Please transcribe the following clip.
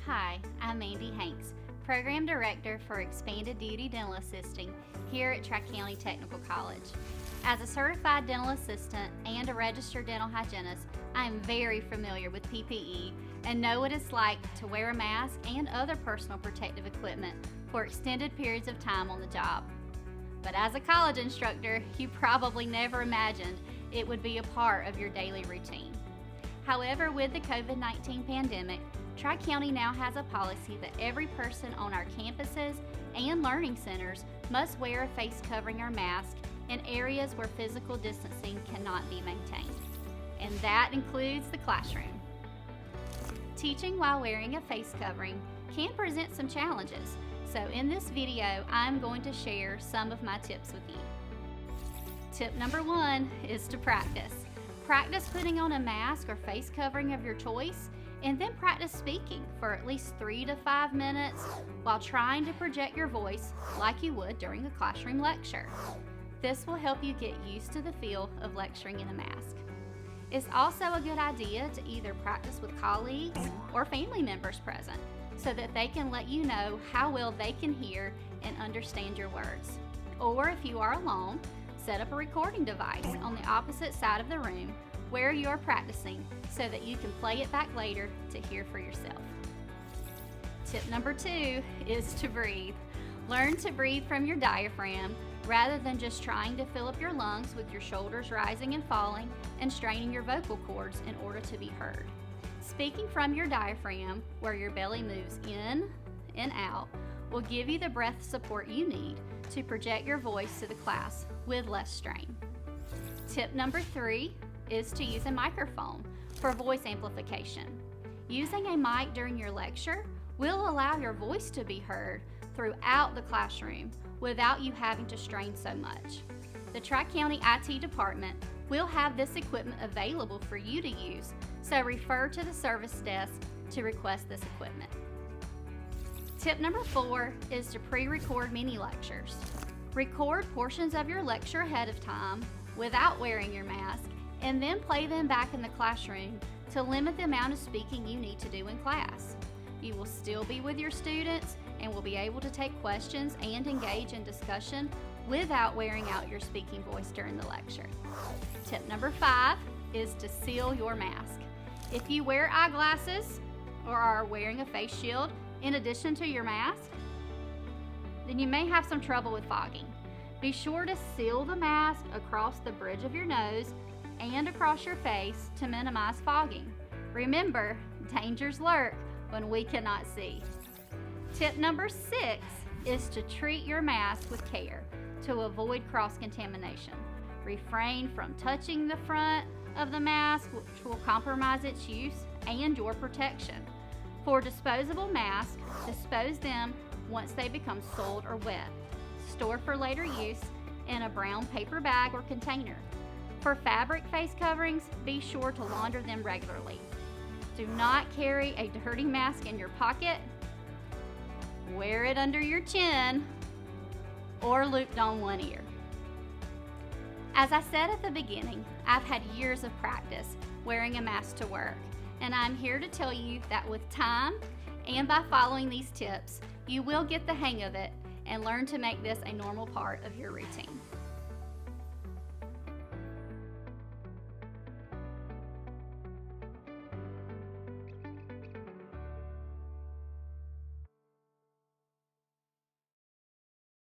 Hi, I'm Mandy Hanks, Program Director for Expanded Duty Dental Assisting here at Tri-County Technical College. As a certified dental assistant and a registered dental hygienist, I am very familiar with PPE and know what it's like to wear a mask and other personal protective equipment for extended periods of time on the job. But as a college instructor, you probably never imagined it would be a part of your daily routine. However, with the COVID-19 pandemic, Tri-County now has a policy that every person on our campuses and learning centers must wear a face covering or mask in areas where physical distancing cannot be maintained. And that includes the classroom. Teaching while wearing a face covering can present some challenges, so in this video, I'm going to share some of my tips with you. Tip number 1 is to practice. Practice putting on a mask or face covering of your choice, and then practice speaking for at least 3 to 5 minutes while trying to project your voice like you would during a classroom lecture. This will help you get used to the feel of lecturing in a mask. It's also a good idea to either practice with colleagues or family members present so that they can let you know how well they can hear and understand your words. Or if you are alone, set up a recording device on the opposite side of the room where you are practicing so that you can play it back later to hear for yourself. Tip number 2 is to breathe. Learn to breathe from your diaphragm rather than just trying to fill up your lungs with your shoulders rising and falling and straining your vocal cords in order to be heard. Speaking from your diaphragm, where your belly moves in and out, will give you the breath support you need to project your voice to the class with less strain. Tip number 3 is to use a microphone for voice amplification. Using a mic during your lecture will allow your voice to be heard throughout the classroom without you having to strain so much. The Tri-County IT department will have this equipment available for you to use, so refer to the service desk to request this equipment. Tip number 4 is to pre-record mini lectures. Record portions of your lecture ahead of time without wearing your mask, and then play them back in the classroom to limit the amount of speaking you need to do in class. You will still be with your students and will be able to take questions and engage in discussion without wearing out your speaking voice during the lecture. Tip number 5 is to seal your mask. If you wear eyeglasses or are wearing a face shield in addition to your mask, then you may have some trouble with fogging. Be sure to seal the mask across the bridge of your nose and across your face to minimize fogging. Remember, dangers lurk when we cannot see. Tip number 6 is to treat your mask with care to avoid cross-contamination. Refrain from touching the front of the mask, which will compromise its use and your protection. For disposable masks, dispose them once they become soiled or wet. Store for later use in a brown paper bag or container. For fabric face coverings, be sure to launder them regularly. Do not carry a dirty mask in your pocket. Wear it under your chin or looped on one ear. As I said at the beginning, I've had years of practice wearing a mask to work, and I'm here to tell you that with time and by following these tips, you will get the hang of it and learn to make this a normal part of your routine.